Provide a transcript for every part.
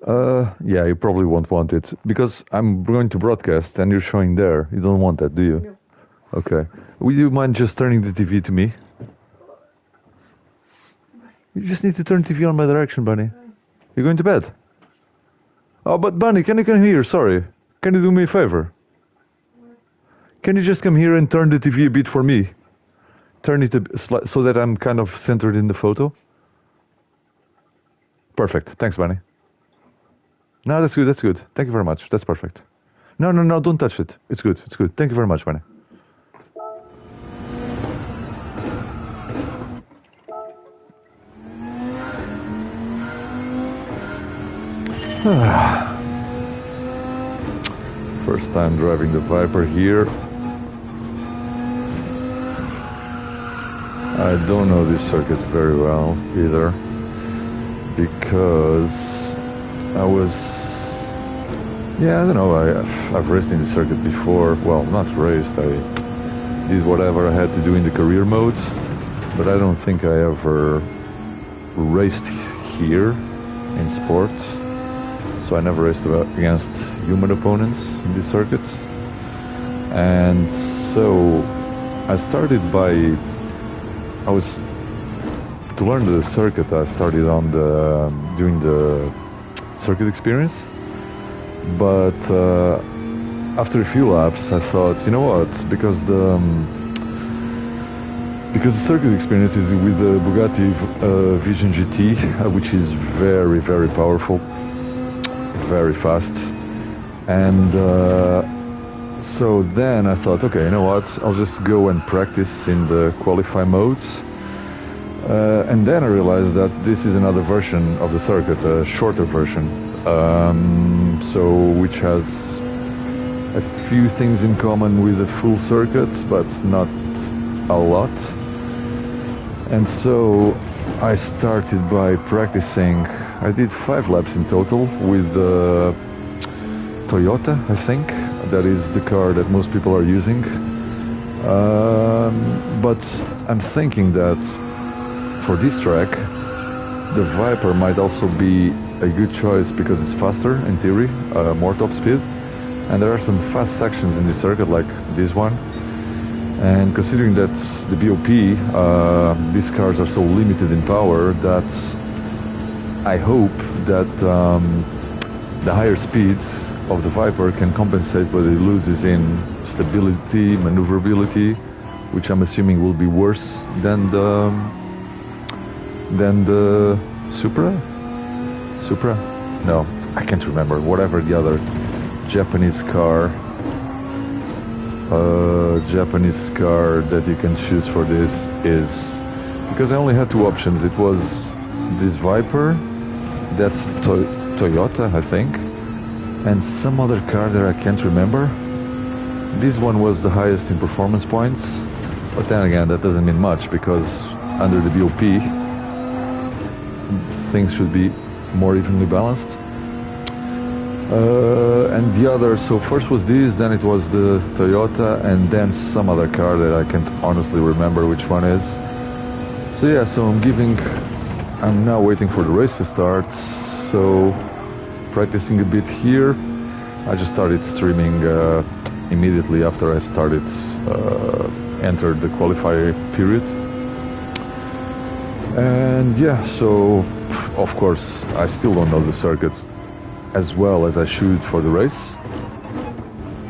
Yeah, you probably won't want it because I'm going to broadcast and you're showing there. You don't want that, do you? No. Okay. Would you mind just turning the TV to me? You just need to turn TV on my direction, Bunny. You're going to bed? Oh, but Bunny, can you come here? Sorry. Can you do me a favor? Can you just come here and turn the TV a bit for me? Turn it so that I'm kind of centered in the photo. Perfect. Thanks, Bunny. No, that's good. That's good. Thank you very much. That's perfect. No, no, no. Don't touch it. It's good. It's good. Thank you very much, Bunny. First time driving the Viper here. I don't know this circuit very well either because I don't know, I've raced in the circuit before. Well, not raced, I did whatever I had to do in the career mode, but I don't think I ever raced here in sport. So I never raced against human opponents in this circuit. And so I started to learn the circuit, I started doing the circuit experience. But after a few laps, I thought, you know what? Because the circuit experience is with the Bugatti Vision GT, which is very, very powerful, very fast, and so then I thought, okay, you know what? I'll just go and practice in the qualify modes. And then I realized that this is another version of the circuit, a shorter version. Which has a few things in common with the full circuits, but not a lot. And so I started by practicing. I did 5 laps in total with the Toyota, I think. That is the car that most people are using. But I'm thinking that for this track, the Viper might also be a good choice because it's faster in theory, more top speed, and there are some fast sections in the circuit like this one. And considering that the BOP, these cars are so limited in power, that I hope that the higher speeds of the Viper can compensate what it loses in stability, maneuverability, which I'm assuming will be worse than the Supra? No, I can't remember. Whatever the other Japanese car that you can choose for this is, because I only had 2 options. It was this Viper, that's Toyota, I think, and some other car that I can't remember. This one was the highest in performance points, but then again, that doesn't mean much because under the BOP, things should be more evenly balanced. And the other, so first was this, then it was the Toyota, and then some other car that I can't honestly remember which one is. So yeah, so I'm now waiting for the race to start, so practicing a bit here. I just started streaming immediately after I entered the qualify period. And yeah, so of course I still don't know the circuit as well as I should for the race,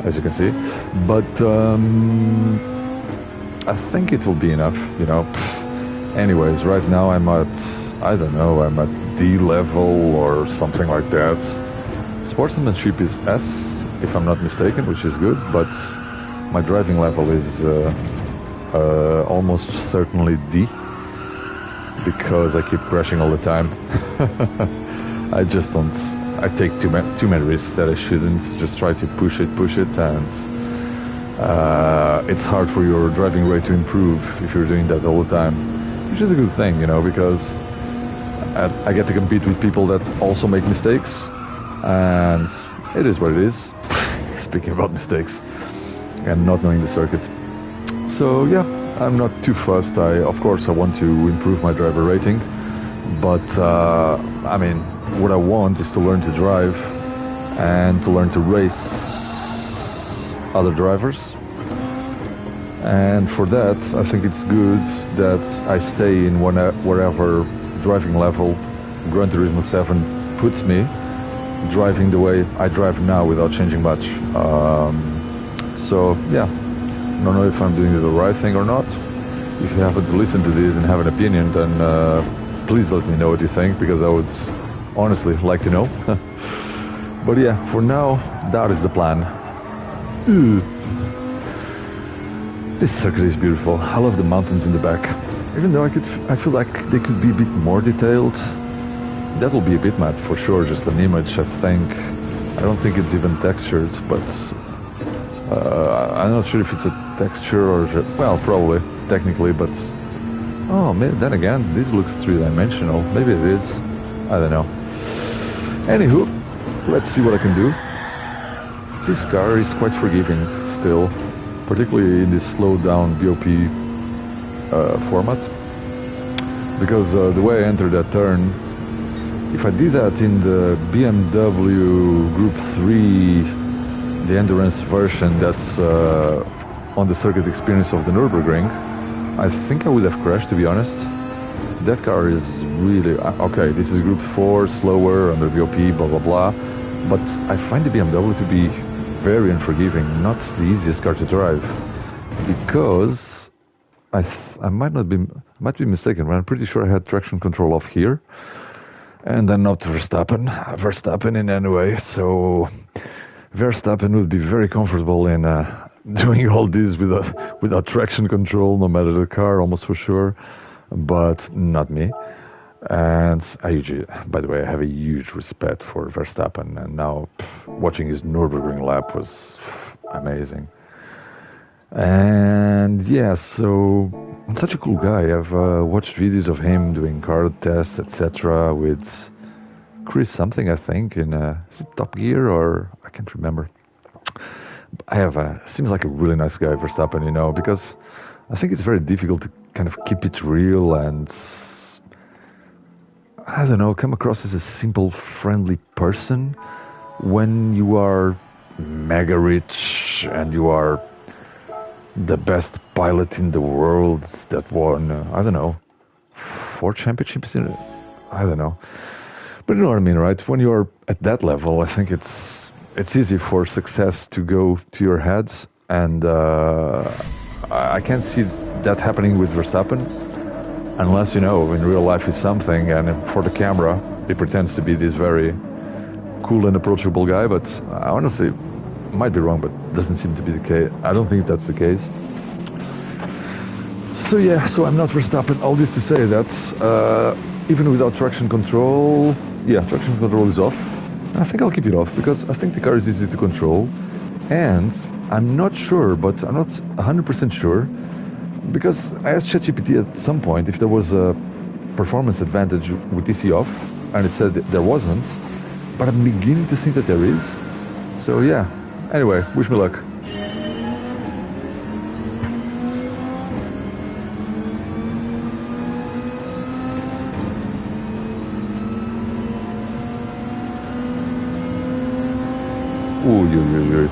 as you can see, but I think it will be enough, you know. Anyways, right now I'm at D level or something like that. Sportsmanship is S, if I'm not mistaken, which is good, but my driving level is almost certainly D, because I keep crashing all the time. I take too many risks that I shouldn't. Just try to push it, and it's hard for your driving rate to improve if you're doing that all the time, which is a good thing, you know, because I get to compete with people that also make mistakes, and it is what it is. Speaking about mistakes and not knowing the circuit. So yeah, I'm not too fussed. Of course I want to improve my driver rating, But I mean, what I want is to learn to drive and to learn to race other drivers. And for that, I think it's good that I stay in wherever driving level Gran Turismo 7 puts me, driving the way I drive now without changing much. So yeah, I don't know if I'm doing the right thing or not. If you happen to listen to this and have an opinion, then please let me know what you think, because I would honestly like to know. But yeah, for now, that is the plan. This circuit is beautiful. I love the mountains in the back. Even though I feel like they could be a bit more detailed. That will be a bitmap for sure, just an image, I think. I don't think it's even textured, but I'm not sure if it's a texture or, well, probably, technically, but oh, then again, this looks three-dimensional. Maybe it is. I don't know. Anywho, let's see what I can do. This car is quite forgiving still, particularly in this slowed-down BOP format, because the way I entered that turn, if I did that in the BMW Group 3, the endurance version that's on the circuit experience of the Nürburgring, I think I would have crashed, to be honest. That car is really... okay, this is Group 4, slower, under VOP, blah blah blah, but I find the BMW to be very unforgiving, not the easiest car to drive, because I might be mistaken, but I'm pretty sure I had traction control off here, and then not Verstappen in any way, so Verstappen would be very comfortable in doing all this without traction control, no matter the car, almost for sure, but not me. And by the way, I have a huge respect for Verstappen, and now watching his Nürburgring lap was amazing. And yeah, so I'm such a cool guy. I've watched videos of him doing car tests, etc. with Chris something, I think, in is it Top Gear, or I can't remember. Seems like a really nice guy, Verstappen, because I think it's very difficult to kind of keep it real and, I don't know, come across as a simple, friendly person when you are mega rich and you are the best pilot in the world that won, I don't know, 4 championships in it. I don't know. But you know what I mean, right? When you're at that level, I think it's easy for success to go to your heads, and I can't see that happening with Verstappen, unless, in real life he's something, and for the camera, he pretends to be this very cool and approachable guy, but honestly, might be wrong, but doesn't seem to be the case. I don't think that's the case. So yeah, so I'm not Verstappen. All this to say that even without traction control, traction control is off. I think I'll keep it off, because I think the car is easy to control, and I'm not sure, but I'm not 100% sure, because I asked ChatGPT at some point if there was a performance advantage with DC off, and it said that there wasn't, but I'm beginning to think that there is. So yeah, anyway, wish me luck. Ooh,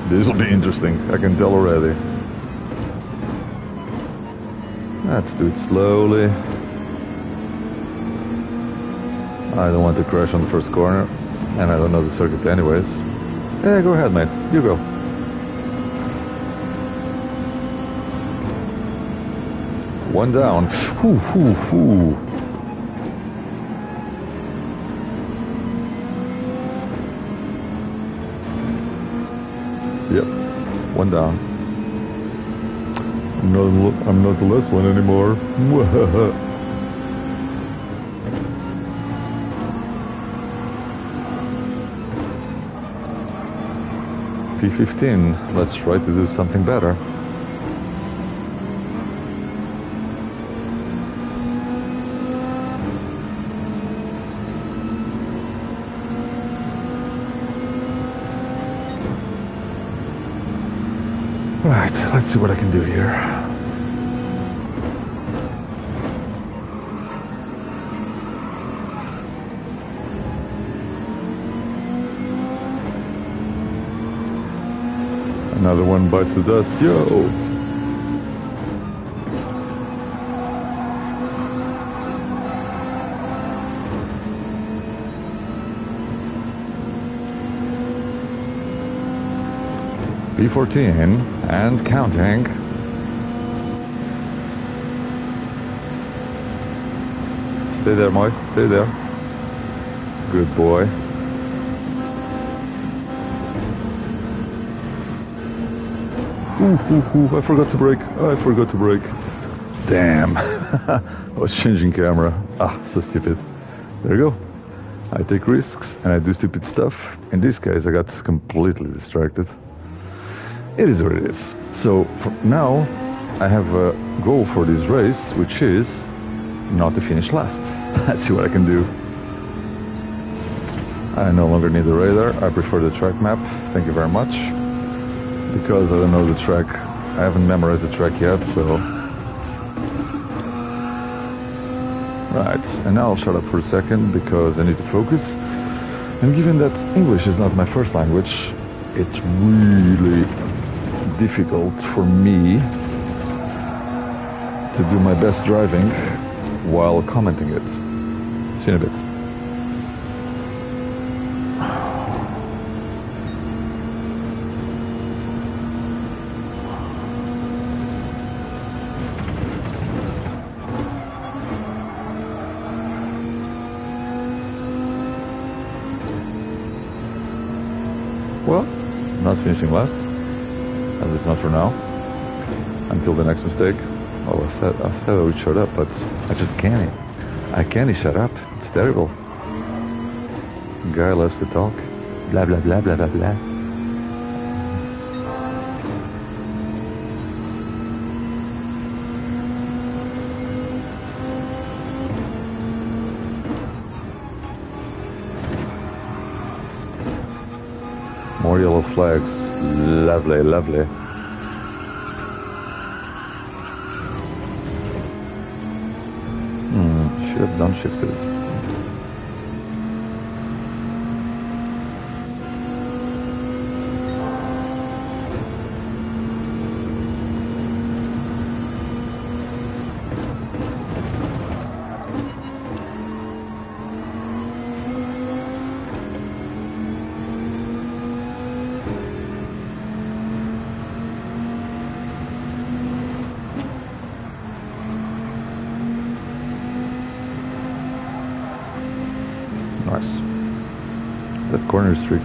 this will be interesting, I can tell already. Let's do it slowly. I don't want to crash on the first corner, and I don't know the circuit anyways. Yeah, go ahead, mate. You go. One down. Whew. Yep, one down. I'm not the last one anymore. P15. Let's try to do something better. Right, let's see what I can do here. Another one bites the dust. Yo! P14 and counting. Stay there, Moy. Stay there. Good boy. Ooh, I forgot to brake. I forgot to brake. Damn. I was changing camera. Ah, so stupid. There you go. I take risks and I do stupid stuff. In this case, I got completely distracted. It is what it is. So for now, I have a goal for this race, which is not to finish last. Let's see what I can do. I no longer need the radar. I prefer the track map. Thank you very much. Because I don't know the track. I haven't memorized the track yet, so... Right, and now I'll shut up for a second because I need to focus. And given that English is not my first language, it's really difficult for me to do my best driving while commenting it. See you in a bit. Well, not finishing last. At least not for now. Until the next mistake. Oh, I said I would shut up, but I just can't. I can't shut up. It's terrible. Guy loves to talk. Blah, blah, blah, blah, blah, blah. More yellow flags. Lovely, lovely. Should have downshifted. Nice. That corner is tricky.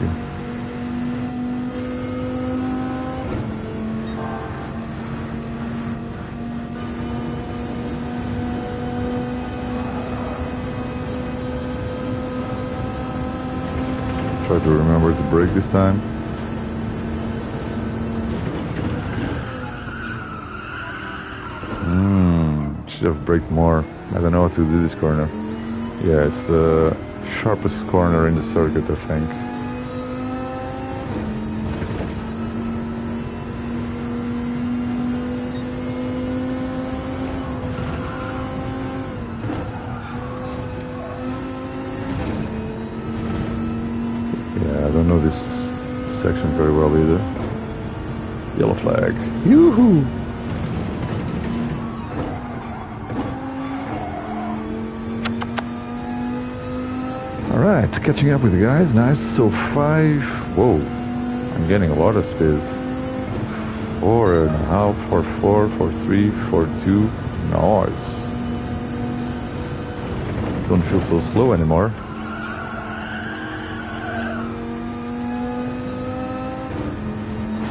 Try to remember to brake this time. Should have braked more. I don't know how to do this corner. Yeah, it's the sharpest corner in the circuit, I think. Yeah, I don't know this section very well either. Yellow flag. Yoo-hoo! Alright, catching up with the guys, nice. So 5, whoa, I'm getting a lot of speed. 4.5, 4.4, 4.3, 4.2, nice. Don't feel so slow anymore.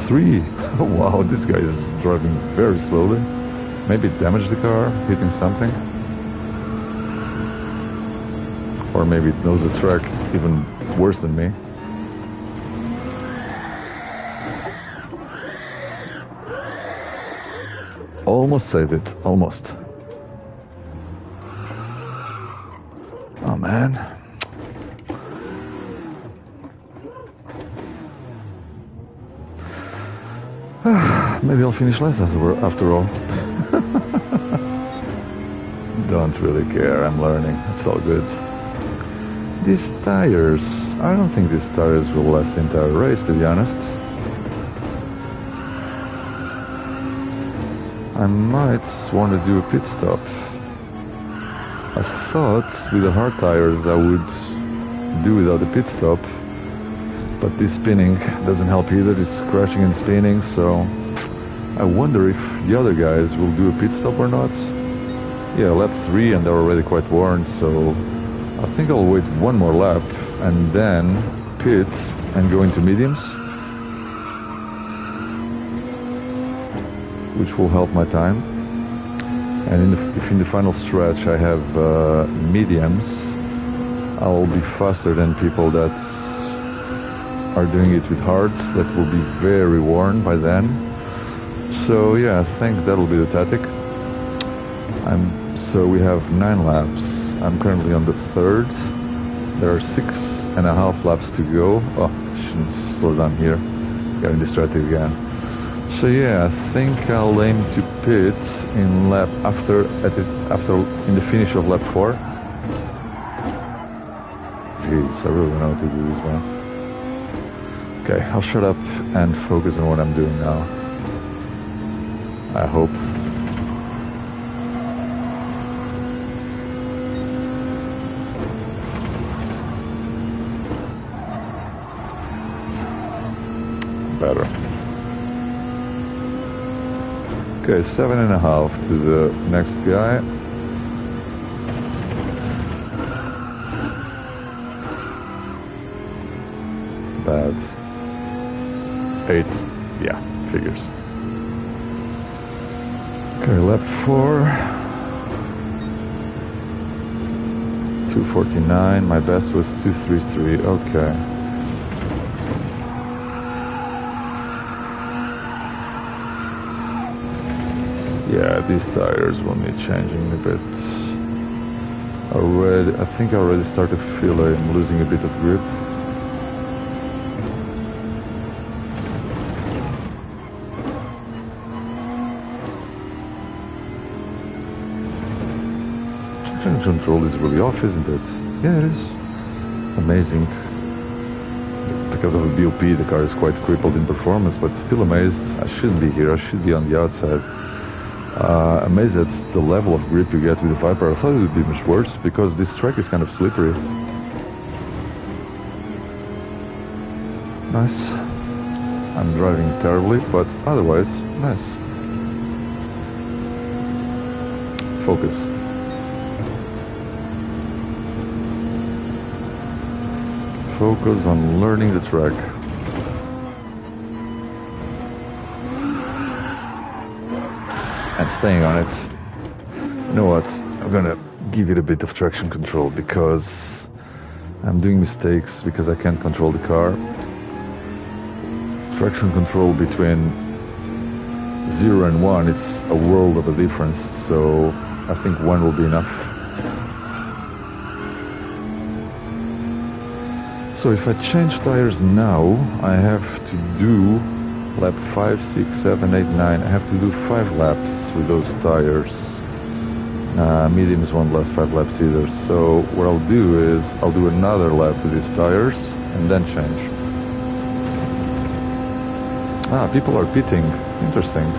Three. Wow, this guy is driving very slowly. Maybe damaged the car, hitting something. Or maybe it knows the track even worse than me. Almost saved it, almost. Oh man. Maybe I'll finish last after all. Don't really care, I'm learning, it's all good. These tires, I don't think these tires will last the entire race, to be honest. I might want to do a pit stop. I thought with the hard tires I would do without a pit stop, but this spinning doesn't help either. It's crashing and spinning, so I wonder if the other guys will do a pit stop or not. Yeah, lap 3 and they're already quite worn, so I think I'll wait one more lap and then pit and go into mediums, which will help my time. And if in the final stretch I have mediums, I'll be faster than people that are doing it with hards that will be very worn by then. So yeah, I think that'll be the tactic. So we have 9 laps. I'm currently on the 3rd. There are 6.5 laps to go. Oh, I shouldn't slow down here. Getting distracted again. So yeah, I think I'll aim to pit in lap after in the finish of lap 4. Jeez, I really don't know how to do this, man. Okay, I'll shut up and focus on what I'm doing now. I hope. Better. Okay, 7.5 to the next guy. Bad. 8. Yeah, figures. Okay, lap 4. 2:49. My best was 2:33. Okay. Yeah, these tires will need changing a bit. I think I already start to feel I'm losing a bit of grip. Traction control is really off, isn't it? Yeah, it is. Amazing. Because of the BOP, the car is quite crippled in performance, but still amazed. I shouldn't be here, I should be on the outside. Amazed at the level of grip you get with the Viper. I thought it would be much worse because this track is kind of slippery. Nice. I'm driving terribly, but otherwise, nice. Focus. Focus on learning the track. And staying on it. You know what? I'm gonna give it a bit of traction control because I'm doing mistakes because I can't control the car. Traction control between 0 and 1, it's a world of a difference, so I think 1 will be enough. So if I change tires now, I have to do lap 5, 6, 7, 8, 9. I have to do 5 laps with those tires. Mediums won't last 5 laps either. So what I'll do is I'll do another lap with these tires and then change. People are pitting. Interesting.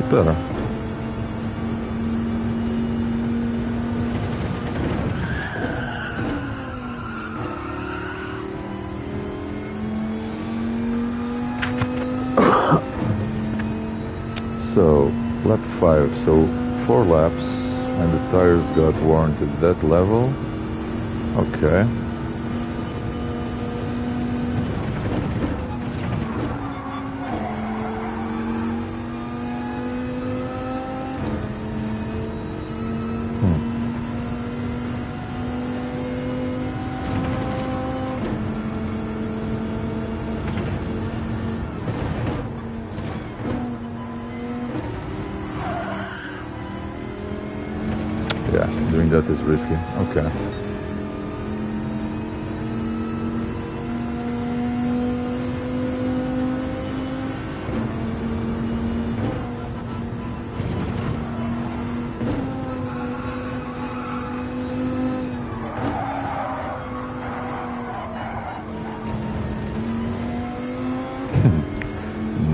Better. So, lap 5, so 4 laps and the tires got worn to that level. Okay. think that is risky. Okay.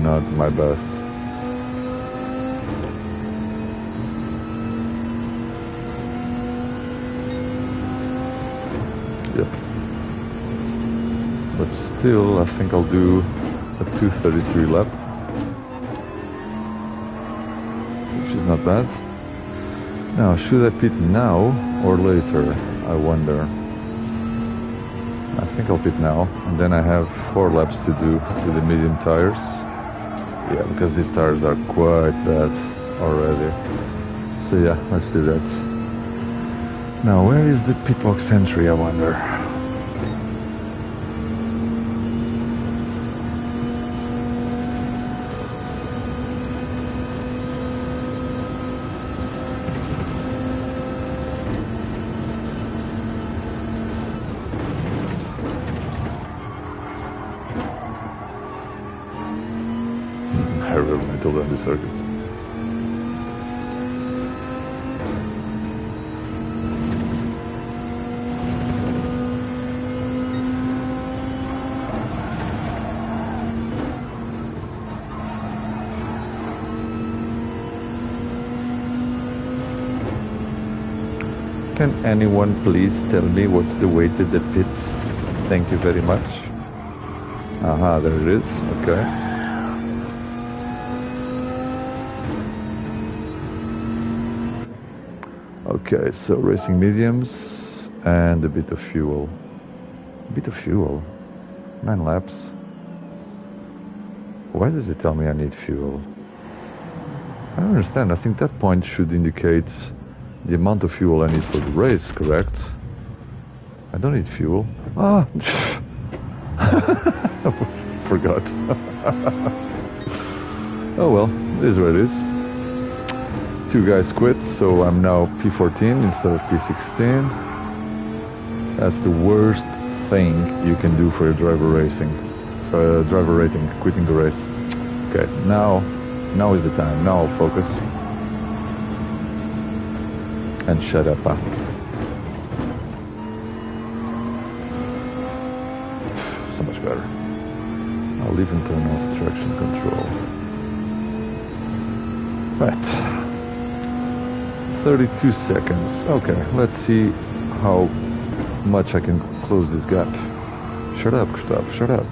Not my best. Yep. But still, I think I'll do a 2:33 lap, which is not bad. Now, should I pit now or later? I wonder. I think I'll pit now, and then I have 4 laps to do with the medium tires. Yeah, because these tires are quite bad already. So yeah, let's do that. Now, where is the pit box entry, I wonder? Environmental on the circuit. Can anyone please tell me what's the way to the pits? Thank you very much. Aha, there it is. Okay. Okay, so racing mediums and a bit of fuel. A bit of fuel? 9 laps? Why does it tell me I need fuel? I don't understand. I think that point should indicate the amount of fuel I need for the race, correct? I don't need fuel. Ah! Forgot. Oh well, it is what it is. 2 guys quit, so I'm now P14 instead of P16. That's the worst thing you can do for a driver rating, quitting the race. Okay, now is the time. Now I'll focus. And shut up, huh? So much better. I'll even turn off traction control. Right. 32 seconds. Okay, let's see how much I can close this gap. Shut up, Gustav, shut up.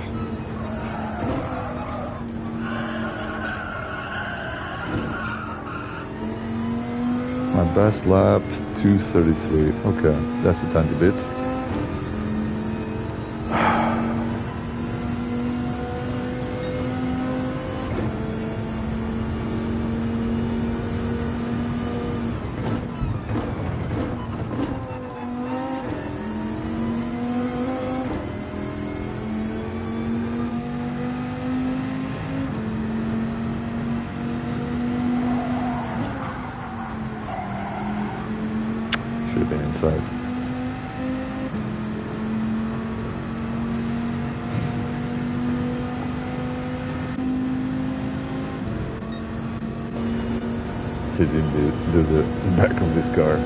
My best lap, 2:33. Okay, that's a tiny bit. Should have been inside. She didn't do the back of this car.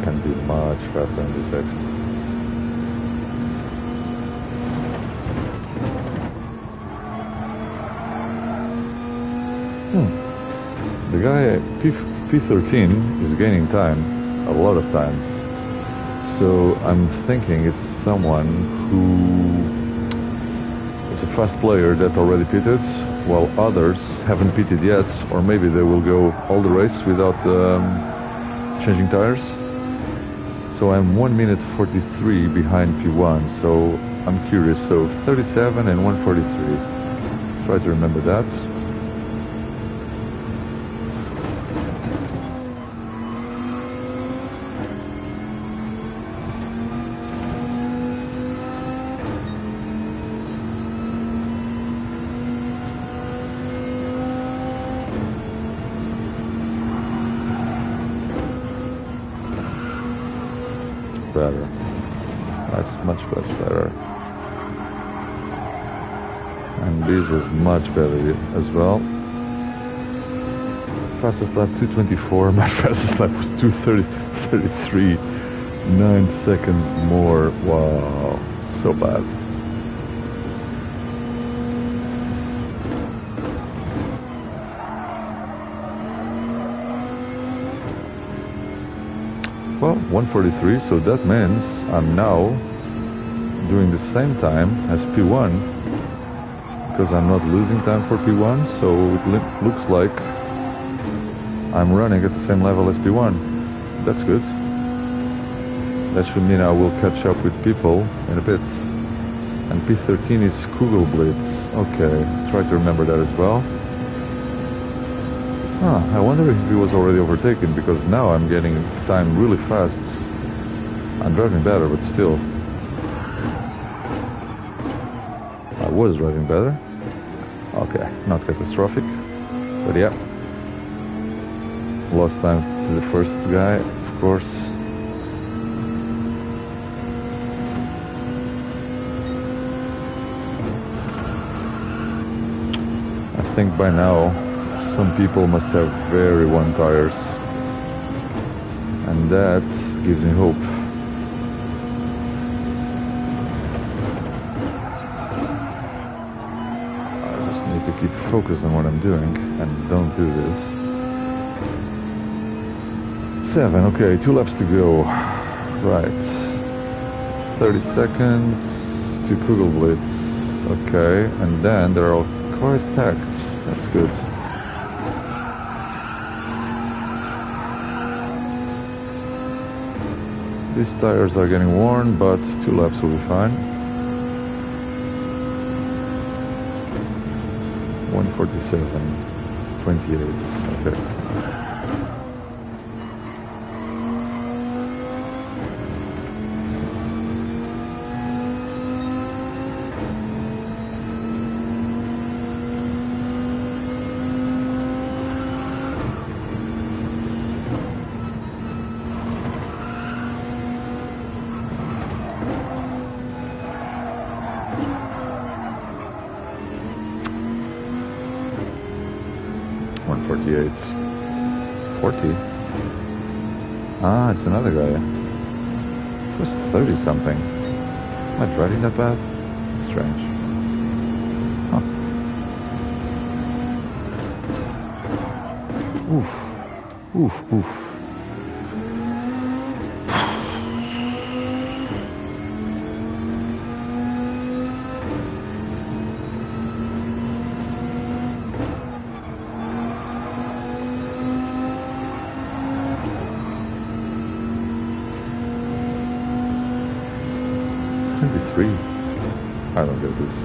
Can be much faster in this section. The guy P13 is gaining time, a lot of time. So I'm thinking it's someone who is a fast player that already pitted while others haven't pitted yet, or maybe they will go all the race without changing tires. So I'm 1 minute 43 behind P1, so I'm curious. So 37 and 143. Try to remember that. Better. That's much better. And this was much better as well. Fastest lap 2:24. My fastest lap was 2:33. 9 seconds more. Wow, so bad. Well, 1:43, so that means I'm now doing the same time as P1, because I'm not losing time for P1, so it looks like I'm running at the same level as P1. That's good. That should mean I will catch up with people in a bit. And P13 is Kugelblitz. Okay, try to remember that as well. I wonder if he was already overtaken, because now I'm getting time really fast. I'm driving better, but still. I was driving better. Okay, not catastrophic, but yeah. Lost time to the first guy, of course. I think by now some people must have very worn tires, and that gives me hope. I just need to keep focused on what I'm doing and don't do this. 7, okay, 2 laps to go. Right. 30 seconds to Kugelblitz. Okay, and then they're all quite packed. That's good. These tires are getting worn, but 2 laps will be fine. 1:47, 28, okay. .48, 40. Ah, it's another guy. It was 30 something. Am I driving that bad? Strange. Huh. Oof. Oof, oof. I don't get this.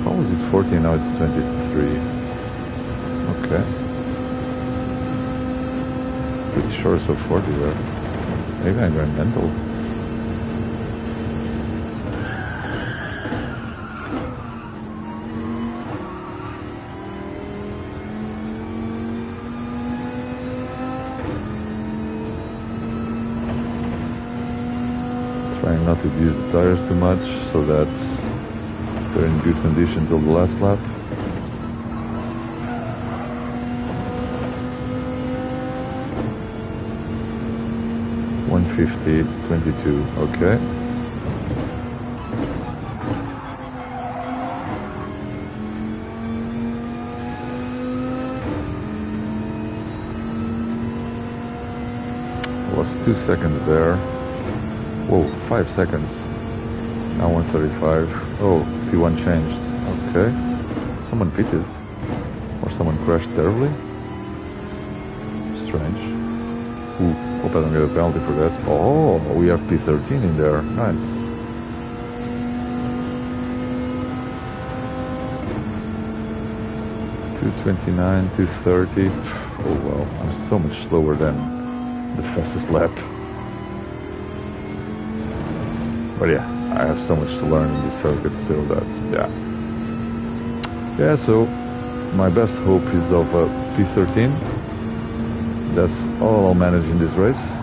How was it 40 and now it's 23? Okay. Pretty sure it's 40 there. Maybe I'm going mental. Trying not to use the tires too much, so that they're in good condition till the last lap. .150, 22, okay. Lost 2 seconds there. Whoa, 5 seconds. Now 135. Oh, P1 changed. Okay. Okay. Someone pitted. Or someone crashed terribly. Strange. Ooh, hope I don't get a penalty for that. Oh, we have P13 in there. Nice. .229, 230. Oh well, I'm so much slower than the fastest lap. But yeah, I have so much to learn in this circuit still. That's yeah. So my best hope is of P13. That's all I'll manage in this race.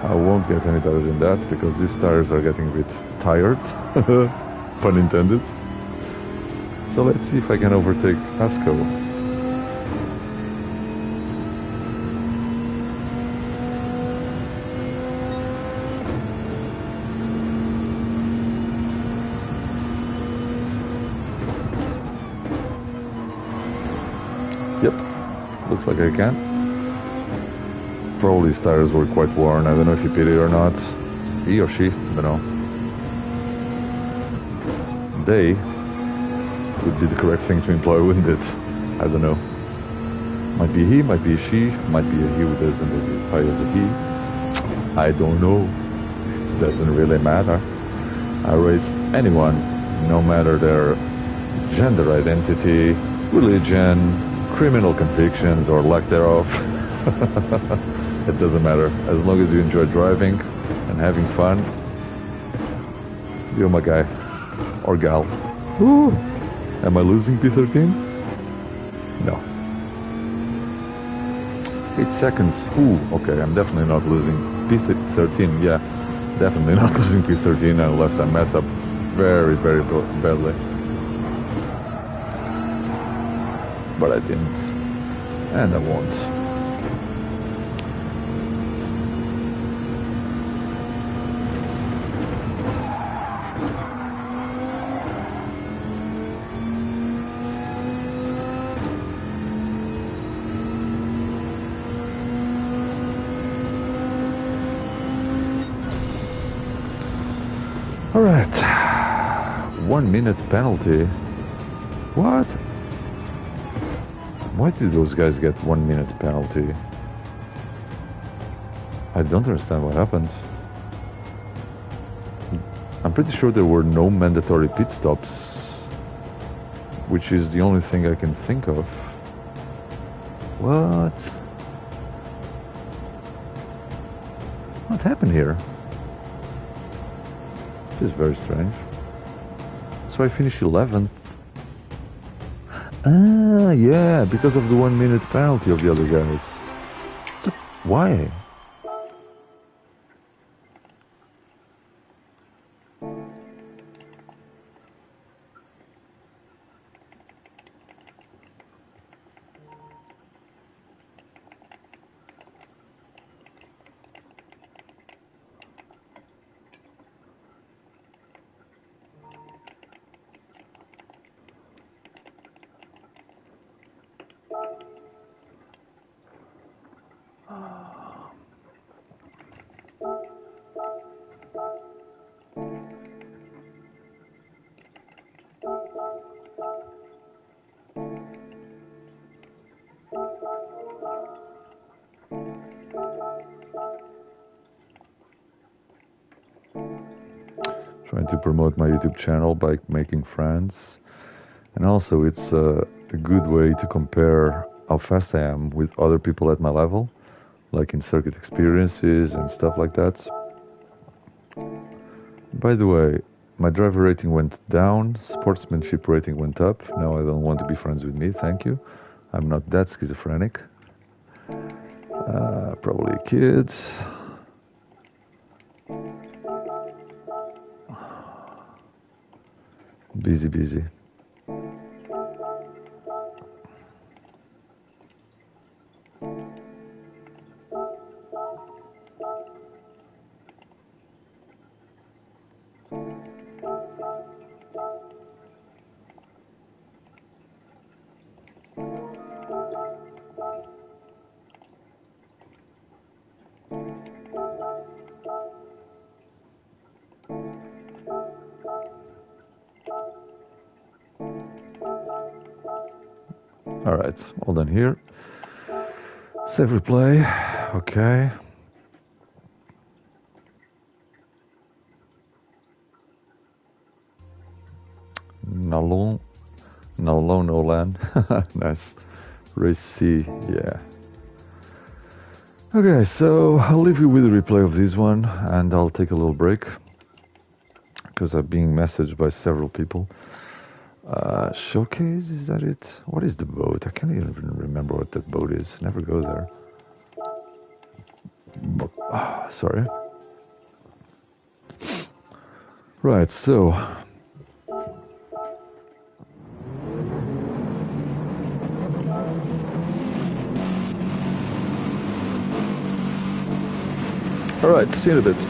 I won't get any better than that because these tires are getting a bit tired, pun intended. So let's see if I can overtake Asco. Yep, looks like I can. Probably his tires were quite worn. I don't know if he pitted or not. He or she, I don't know. They would be the correct thing to employ, wouldn't it? I don't know. Might be he, might be a she, might be a he who doesn't identify as a he. I don't know. Doesn't really matter. I race anyone, no matter their gender identity, religion, criminal convictions or lack thereof. It doesn't matter. As long as you enjoy driving and having fun, you're my guy or gal. Ooh. Am I losing P13? No. 8 seconds. Ooh, okay, I'm definitely not losing P13. Yeah, definitely not losing P13 unless I mess up very, very badly. But I didn't. And I won't. All right, 1 minute penalty. What? Why do those guys get 1 minute penalty? I don't understand what happened. I'm pretty sure there were no mandatory pit stops, which is the only thing I can think of. What? What happened here? This is very strange. So I finished 11th. Ah, yeah, because of the 1 minute penalty of the other guys. Why? Trying to promote my YouTube channel by making friends. And also it's a good way to compare how fast I am with other people at my level, like in circuit experiences and stuff like that. By the way, my driver rating went down, sportsmanship rating went up. No, I don't want to be friends with me, thank you. I'm not that schizophrenic. Probably kids. Busy. Alright, all done here. Save replay. Okay. No low, no land. Nice. Race C, yeah. Okay, so I'll leave you with a replay of this one and I'll take a little break because I'm being messaged by several people. Showcase, is that it? What is the boat? I can't even remember what that boat is. Never go there. Sorry. Right, so alright, see you in a bit.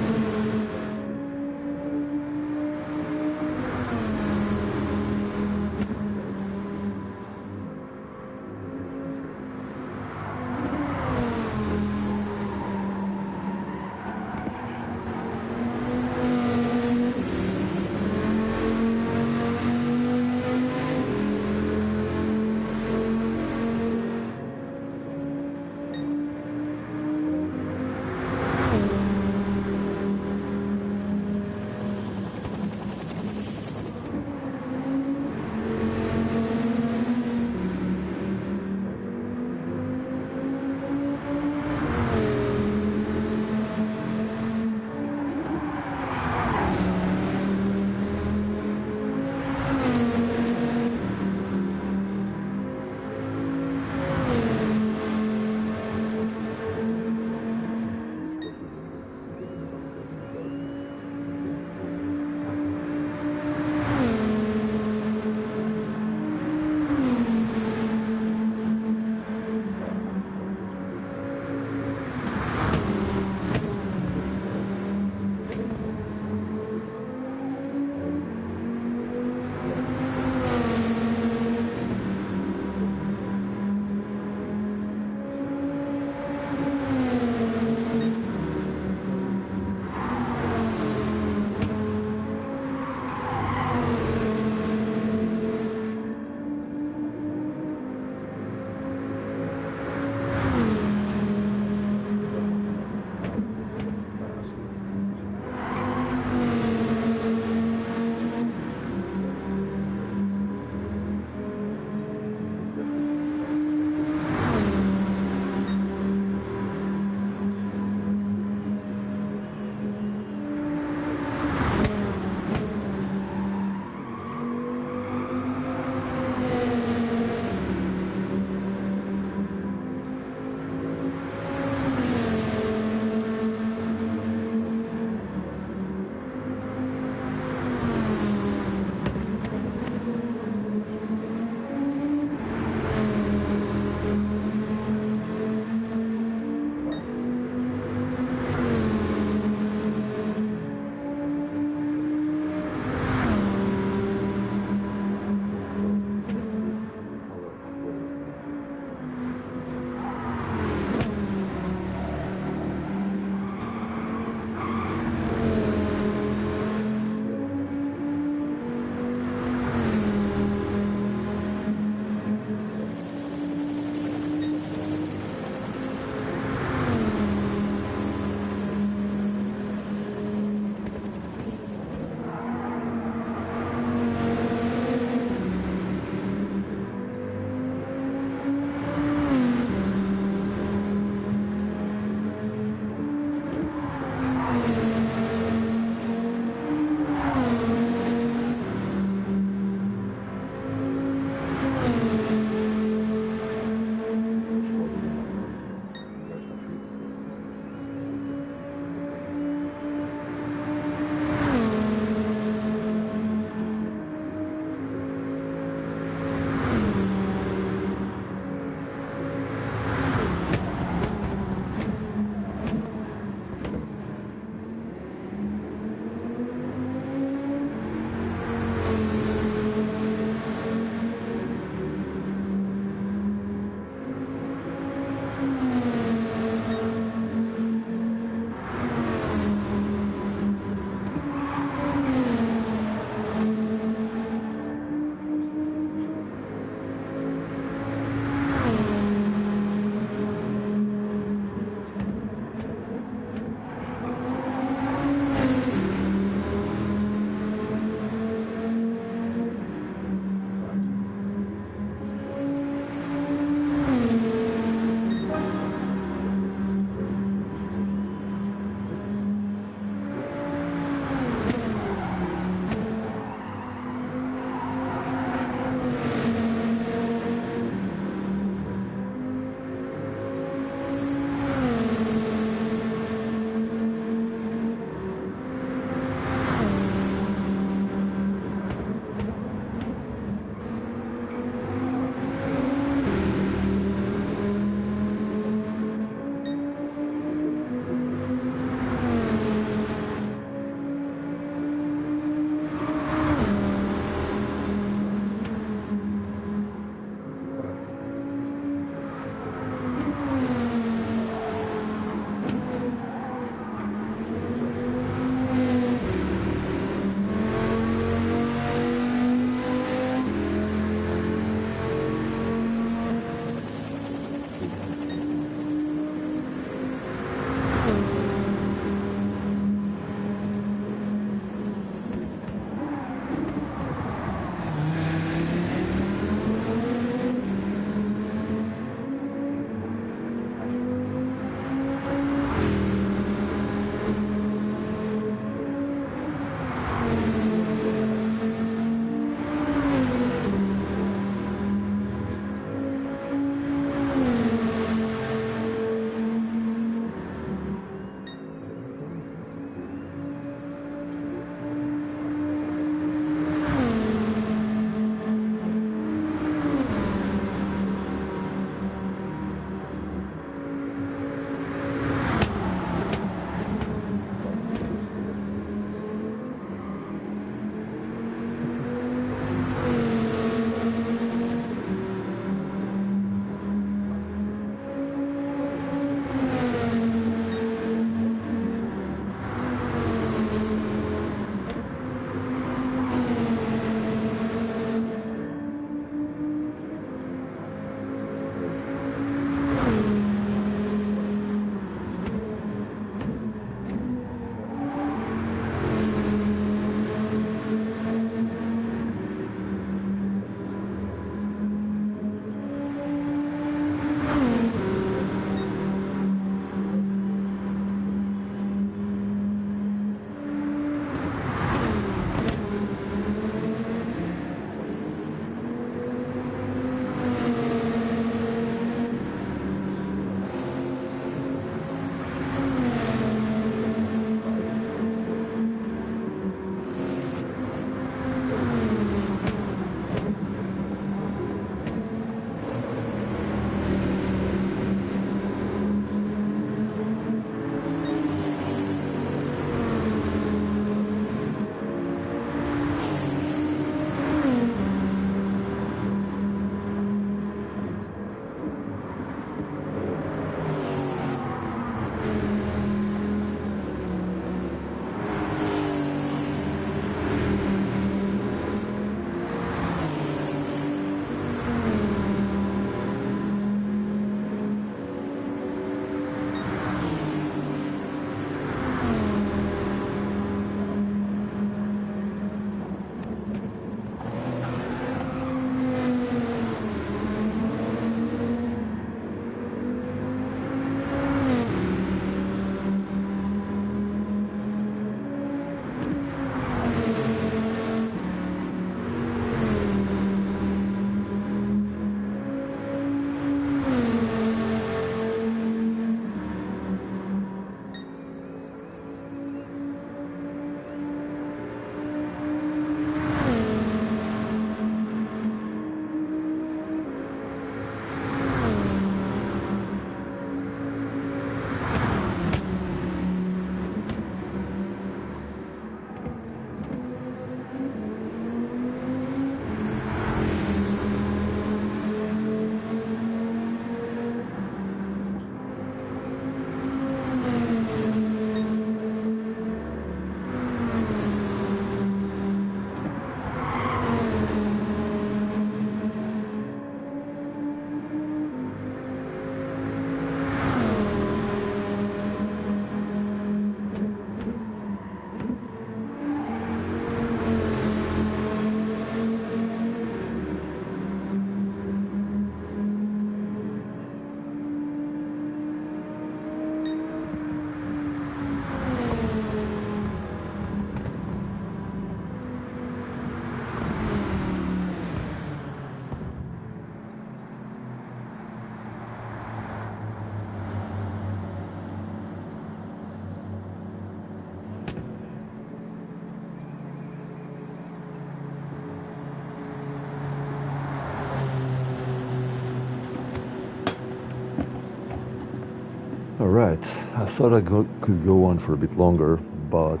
Alright, I thought could go on for a bit longer, but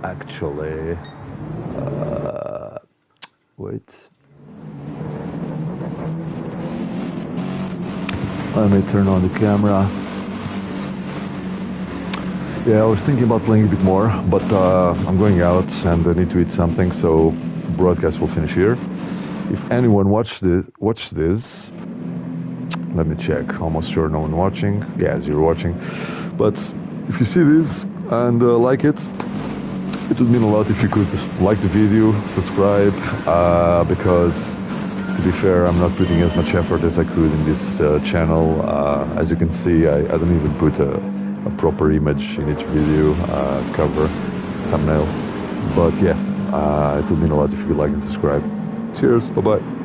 actually, wait. Let me turn on the camera. Yeah, I was thinking about playing a bit more, but I'm going out and I need to eat something, so broadcast will finish here. If anyone watched this, let me check. Almost sure no one watching. Yeah, 0 watching. But if you see this and like it, it would mean a lot if you could like the video, subscribe, because to be fair, I'm not putting as much effort as I could in this channel. As you can see, I don't even put a proper image in each video, cover, thumbnail. But yeah, it would mean a lot if you could like and subscribe. Cheers, bye-bye.